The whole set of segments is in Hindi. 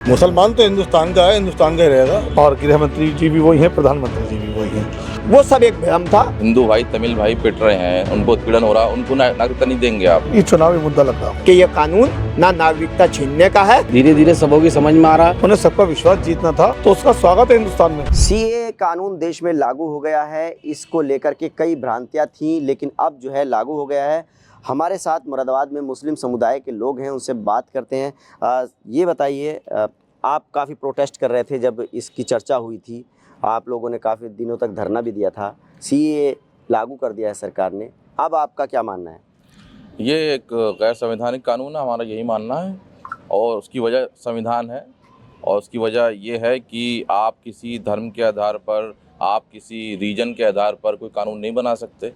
मुसलमान तो हिंदुस्तान का है, हिंदुस्तान का ही रहेगा। और गृह मंत्री जी भी वही हैं, प्रधानमंत्री जी भी वही हैं। वो सब एक भ्रम था। हिंदू भाई तमिल भाई पिट रहे हैं, उनको उत्पीड़न हो रहा है, उनको नागरिकता नहीं देंगे आप। ये चुनावी मुद्दा लग रहा है कि ये कानून ना नागरिकता छीनने का है। धीरे धीरे सबों की समझ में आ रहा। उन्हें सबका विश्वास जीतना था, तो उसका स्वागत है हिंदुस्तान में। सीए कानून देश में लागू हो गया है। इसको लेकर के कई भ्रांतियां थी, लेकिन अब जो है लागू हो गया है। हमारे साथ मुरादाबाद में मुस्लिम समुदाय के लोग हैं, उनसे बात करते हैं। ये बताइए, आप काफ़ी प्रोटेस्ट कर रहे थे जब इसकी चर्चा हुई थी। आप लोगों ने काफ़ी दिनों तक धरना भी दिया था। सीए लागू कर दिया है सरकार ने, अब आपका क्या मानना है? ये एक गैर संवैधानिक कानून है, हमारा यही मानना है। और उसकी वजह संविधान है, और उसकी वजह ये है कि आप किसी धर्म के आधार पर, आप किसी रीजन के आधार पर कोई कानून नहीं बना सकते।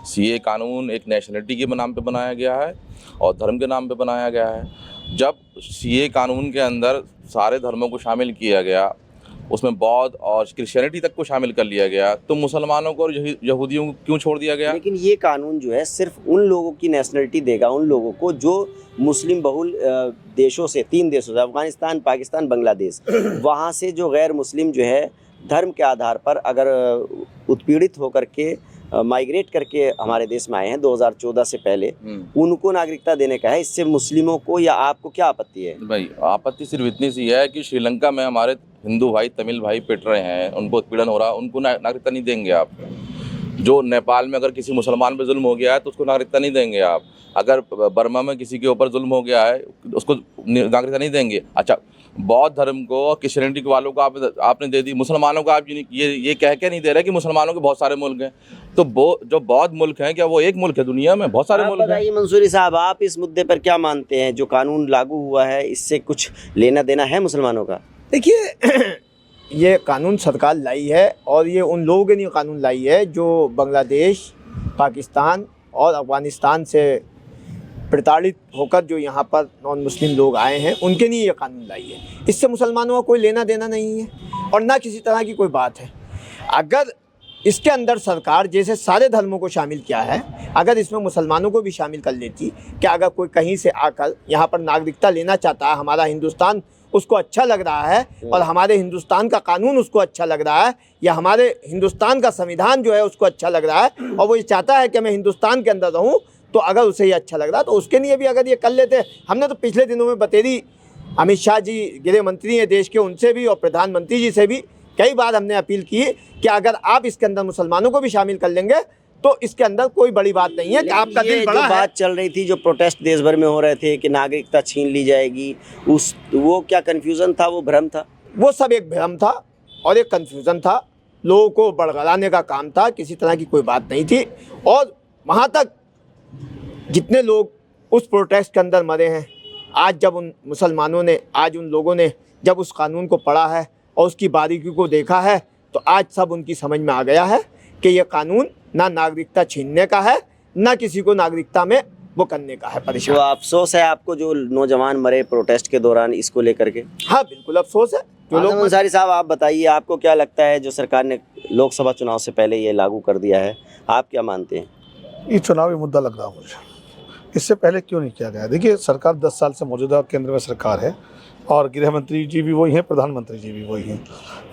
सीए कानून एक नेशनलिटी के नाम पे बनाया गया है और धर्म के नाम पे बनाया गया है। जब सीए कानून के अंदर सारे धर्मों को शामिल किया गया, उसमें बौद्ध और क्रिश्चियनिटी तक को शामिल कर लिया गया, तो मुसलमानों को और यहूदियों को क्यों छोड़ दिया गया? लेकिन ये कानून जो है सिर्फ उन लोगों की नेशनलिटी देगा, उन लोगों को जो मुस्लिम बहुल देशों से, 3 देशों से, अफगानिस्तान, पाकिस्तान, बांग्लादेश, वहाँ से जो गैर मुस्लिम जो है धर्म के आधार पर अगर उत्पीड़ित होकर के माइग्रेट करके हमारे देश में आए हैं 2014 से पहले, उनको नागरिकता देने का है। इससे मुस्लिमों को या आपको क्या आपत्ति है? भाई आपत्ति सिर्फ इतनी सी है कि श्रीलंका में हमारे हिंदू भाई तमिल भाई पिट रहे हैं, उनको उत्पीड़न हो रहा है, उनको नागरिकता नहीं देंगे आप। जो नेपाल में अगर किसी मुसलमान पे जुल्म हो गया है तो उसको नागरिकता नहीं देंगे आप। अगर बर्मा में किसी के ऊपर जुल्म हो गया है उसको नागरिकता नहीं देंगे। अच्छा, बौद्ध धर्म को और क्रिश्चियनिटी वालों को आपने दे दी, मुसलमानों को आप ये कह के नहीं दे रहे कि मुसलमानों के बहुत सारे मुल्क हैं। तो जो बौद्ध मुल्क हैं, क्या वो एक मुल्क है दुनिया में? बहुत सारे मुल्क हैं। बताइए मंसूरी साहब, आप इस मुद्दे पर क्या मानते हैं? जो कानून लागू हुआ है, इससे कुछ लेना देना है मुसलमानों का? देखिए, ये कानून सरकार लाई है और ये उन लोगों के लिए कानून लाई है जो बांग्लादेश, पाकिस्तान और अफ़गानिस्तान से प्रताड़ित होकर जो यहाँ पर नॉन मुस्लिम लोग आए हैं, उनके लिए ये कानून लाई है। इससे मुसलमानों का कोई लेना देना नहीं है और ना किसी तरह की कोई बात है। अगर इसके अंदर सरकार जैसे सारे धर्मों को शामिल किया है, अगर इसमें मुसलमानों को भी शामिल कर लेती कि अगर कोई कहीं से आकर यहाँ पर नागरिकता लेना चाहता है, हमारा हिंदुस्तान उसको अच्छा लग रहा है और हमारे हिंदुस्तान का कानून उसको अच्छा लग रहा है, या हमारे हिंदुस्तान का संविधान जो है उसको अच्छा लग रहा है और वो ये चाहता है कि मैं हिंदुस्तान के अंदर रहूं, तो अगर उसे ये अच्छा लग रहा है तो उसके लिए भी अगर ये कर लेते। हमने तो पिछले दिनों में बतेरी अमित शाह जी गृह मंत्री हैं देश के, उनसे भी और प्रधानमंत्री जी से भी कई बार हमने अपील की कि अगर आप इसके अंदर मुसलमानों को भी शामिल कर लेंगे तो इसके अंदर कोई बड़ी बात नहीं है कि आपका दिल बड़ा है। बात चल रही थी, जो प्रोटेस्ट देश भर में हो रहे थे कि नागरिकता छीन ली जाएगी, वो क्या कन्फ्यूज़न था, वो भ्रम था? वो सब एक भ्रम था और एक कन्फ्यूज़न था, लोगों को बड़गड़ाने का काम था, किसी तरह की कोई बात नहीं थी। और वहाँ तक जितने लोग उस प्रोटेस्ट के अंदर मरे हैं, आज जब उन मुसलमानों ने, आज उन लोगों ने जब उस कानून को पढ़ा है और उसकी बारीकी को देखा है, तो आज सब उनकी समझ में आ गया है कि ये कानून ना नागरिकता छीनने का है, ना किसी को नागरिकता में वो करने का है परेशान। तो अफसोस है आपको जो नौजवान मरे प्रोटेस्ट के दौरान, इसको लेकर के? हाँ, बिल्कुल अफसोस है। जो लोग अंसारी साहब, आप बताइए, आपको क्या लगता है जो सरकार ने लोकसभा चुनाव से पहले ये लागू कर दिया है, आप क्या मानते हैं? ये चुनावी मुद्दा लग रहा है मुझे, इससे पहले क्यों नहीं किया गया? देखिए, सरकार 10 साल से मौजूदा केंद्र में सरकार है और गृह मंत्री जी भी वही हैं, प्रधानमंत्री जी भी वही हैं।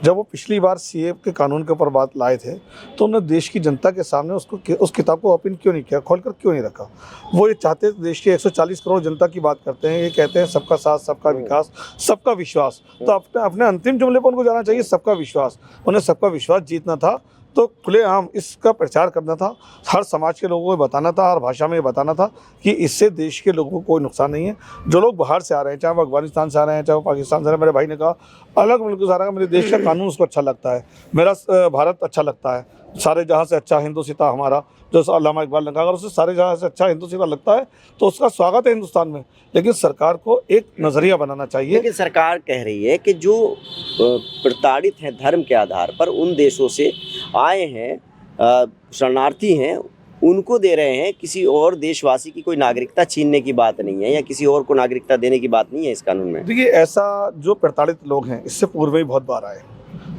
जब वो पिछली बार सीए के कानून के ऊपर बात लाए थे तो उन्होंने देश की जनता के सामने उस किताब को ओपन क्यों नहीं किया, खोलकर क्यों नहीं रखा? वो ये चाहते, देश के 140 करोड़ जनता की बात करते हैं, ये कहते हैं सबका साथ, सबका विकास, सबका विश्वास। तो अपने अंतिम जुमले पर उनको जाना चाहिए, सबका विश्वास। उन्हें सबका विश्वास जीतना था तो खुलेआम इसका प्रचार करना था, हर समाज के लोगों को बताना था, हर भाषा में बताना था कि इससे देश के लोगों को कोई नुकसान नहीं है। जो लोग बाहर से आ रहे हैं, चाहे वो अफगानिस्तान से आ रहे हैं, चाहे वो पाकिस्तान से आ रहे हैं, मेरे भाई ने कहा अलग मुल्क से आ रहा है, मेरे देश का कानून उसको अच्छा लगता है, मेरा भारत अच्छा लगता है, सारे जहाँ से अच्छा हिंदू सीता हमारा, जो अल्लामा इकबाल ने कहा, अगर उसे सारे जहाँ से अच्छा हिंदू सीता लगता है तो उसका स्वागत है हिंदुस्तान में। लेकिन सरकार को एक नज़रिया बनाना चाहिए। लेकिन सरकार कह रही है कि जो प्रताड़ित हैं धर्म के आधार पर, उन देशों से आए हैं, शरणार्थी हैं, उनको दे रहे हैं, किसी और देशवासी की कोई नागरिकता छीनने की बात नहीं है या किसी और को नागरिकता देने की बात नहीं है इस कानून में। देखिए, ऐसा जो प्रताड़ित लोग हैं इससे पूर्व ही बहुत बार आए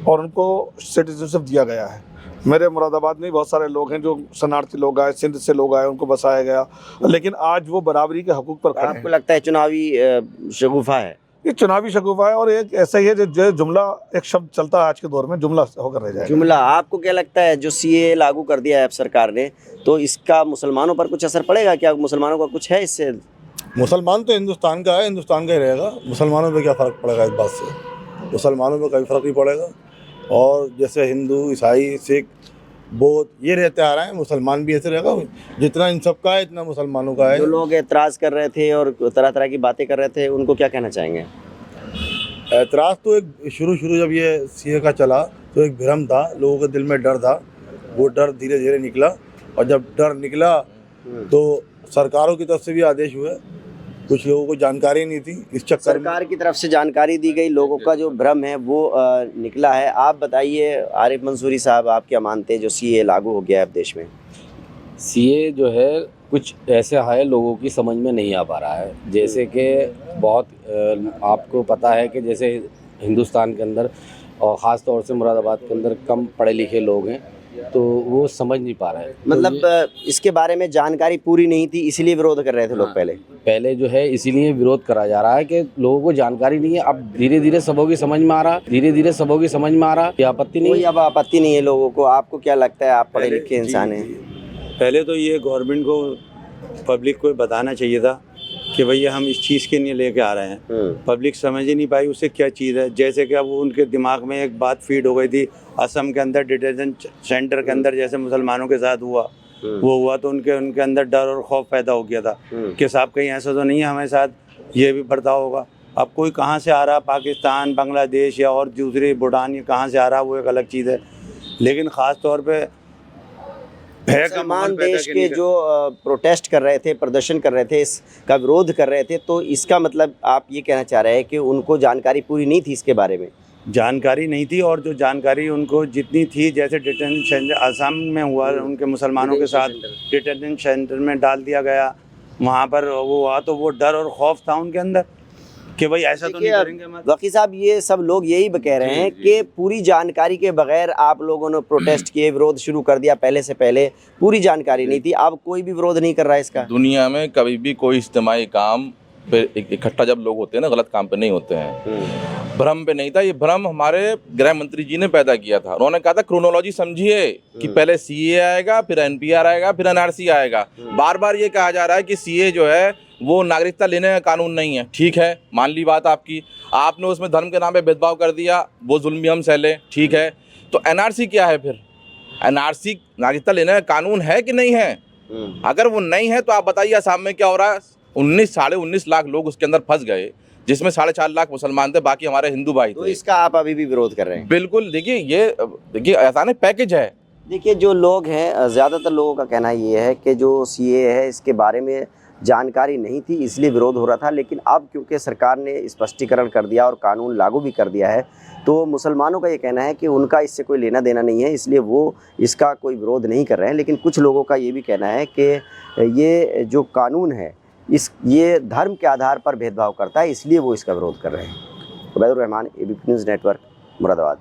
और उनको सिटीजनशिप दिया गया है। मेरे मुरादाबाद में बहुत सारे लोग हैं जो शरणार्थी लोग आए, सिंध से लोग आए, उनको बसाया गया, लेकिन आज वो बराबरी के हकूक पर खड़े हैं। आपको लगता है चुनावी शगुफा है? ये चुनावी शगुफा है और एक ऐसा ही है जो जुमला, एक शब्द चलता है आज के दौर में, जुमला होकर रह जाएगा। जुमला। आपको क्या लगता है जो सीए लागू कर दिया है अब सरकार ने, तो इसका मुसलमानों पर कुछ असर पड़ेगा क्या? मुसलमानों का कुछ है इससे? मुसलमान तो हिंदुस्तान का है, हिंदुस्तान का ही रहेगा। मुसलमानों पे क्या फ़र्क पड़ेगा इस बात से? मुसलमानों पे कोई फ़र्क नहीं पड़ेगा। और जैसे हिंदू, ईसाई, सिख, बौद्ध ये रहते आ रहे हैं, मुसलमान भी ऐसे रहेगा। जितना इन सब का है इतना मुसलमानों का है। जो लोग एतराज़ कर रहे थे और तरह तरह की बातें कर रहे थे, उनको क्या कहना चाहेंगे? एतराज़ तो एक शुरू जब ये सीए का चला तो एक भ्रम था, लोगों के दिल में डर था। वो डर धीरे धीरे निकला और जब डर निकला तो सरकारों की तरफ से भी आदेश हुए। कुछ लोगों को जानकारी नहीं थी, इस चक्कर में सरकार की तरफ से जानकारी दी गई, लोगों का जो भ्रम है वो निकला है। आप बताइए आरिफ मंसूरी साहब, आप क्या मानते हैं जो सीए लागू हो गया है अब देश में? सीए जो है कुछ ऐसा है लोगों की समझ में नहीं आ पा रहा है। जैसे कि बहुत आपको पता है कि जैसे हिंदुस्तान के अंदर और ख़ास तौर से मुरादाबाद के अंदर कम पढ़े लिखे लोग हैं, तो वो समझ नहीं पा रहे हैं। मतलब इसके बारे में जानकारी पूरी नहीं थी, इसलिए विरोध कर रहे थे लोग पहले जो है इसीलिए विरोध करा जा रहा है कि लोगों को जानकारी नहीं है। अब धीरे धीरे सबों की समझ में आ रहा, ये आपत्ति नहीं कोई अब आपत्ति नहीं है लोगों को। आपको क्या लगता है, आप पढ़े लिखे इंसान हैं? पहले तो ये गवर्नमेंट को, पब्लिक को बताना चाहिए था कि भैया हम इस चीज़ के लिए लेके आ रहे हैं। पब्लिक समझ ही नहीं पाई उससे क्या चीज़ है। जैसे कि अब उनके दिमाग में एक बात फीड हो गई थी, असम के अंदर डिटेंशन सेंटर के अंदर जैसे मुसलमानों के साथ हुआ, वो हुआ तो उनके अंदर डर और खौफ पैदा हो गया था कि साहब कहीं ऐसा तो नहीं है हमारे साथ ये भी बर्ताव होगा। अब कोई कहाँ से आ रहा, पाकिस्तान, बांग्लादेश या और दूसरे भूटान, ये कहाँ से आ रहा वो एक अलग चीज़ है। लेकिन ख़ास तौर पर मुसलमान देश के जो प्रोटेस्ट कर रहे थे, प्रदर्शन कर रहे थे, इसका विरोध कर रहे थे, तो इसका मतलब आप ये कहना चाह रहे हैं कि उनको जानकारी पूरी नहीं थी इसके बारे में? जानकारी नहीं थी, और जो जानकारी उनको जितनी थी, जैसे डिटेंशन सेंटर असम में हुआ, उनके मुसलमानों के साथ डिटेंशन सेंटर में डाल दिया गया, वहाँ पर वो हुआ तो वो डर और खौफ था उनके अंदर कि भाई ऐसा तो नहीं करेंगे। वकील साहब, ये सब लोग यही कह रहे हैं कि पूरी जानकारी के बगैर आप लोगों ने प्रोटेस्ट किए, विरोध शुरू कर दिया। पहले से पहले पूरी जानकारी नहीं थी, अब कोई भी विरोध नहीं कर रहा है इसका। दुनिया में कभी भी कोई इज्तिमाई काम पे इकट्ठा जब लोग होते हैं ना, गलत काम पे नहीं होते हैं। भ्रम पे नहीं था, ये भ्रम हमारे गृह मंत्री जी ने पैदा किया था। उन्होंने कहा था क्रोनोलॉजी समझिए कि पहले सीए आएगा, फिर एनपीआर आएगा, फिर एनआरसी आएगा। बार बार ये कहा जा रहा है कि सीए जो है वो नागरिकता लेने का कानून नहीं है। ठीक है, मान ली बात आपकी, आपने उसमें धर्म के नाम पे भेदभाव कर दिया, वो जुल्म भी हम सह लें, ठीक है। तो एनआरसी क्या है फिर? एनआरसी नागरिकता लेने का कानून है कि नहीं है? अगर वो नहीं है तो आप बताइए असम में क्या हो रहा है? 19 लाख लोग उसके अंदर फंस गए, जिसमें 4.5 लाख मुसलमान थे, बाकी हमारे हिंदू भाई थे। तो इसका आप अभी भी विरोध कर रहे हैं? बिल्कुल। देखिए ऐसा नहीं, पैकेज है। देखिए, जो लोग हैं, ज़्यादातर लोगों का कहना ये है कि जो सीए है इसके बारे में जानकारी नहीं थी, इसलिए विरोध हो रहा था। लेकिन अब क्योंकि सरकार ने स्पष्टीकरण कर दिया और कानून लागू भी कर दिया है, तो मुसलमानों का ये कहना है कि उनका इससे कोई लेना देना नहीं है, इसलिए वो इसका कोई विरोध नहीं कर रहे हैं। लेकिन कुछ लोगों का ये भी कहना है कि ये जो कानून है ये धर्म के आधार पर भेदभाव करता है, इसलिए वो इसका विरोध कर रहे हैं। Ubaidur Rahman, ABP news network, Moradabad.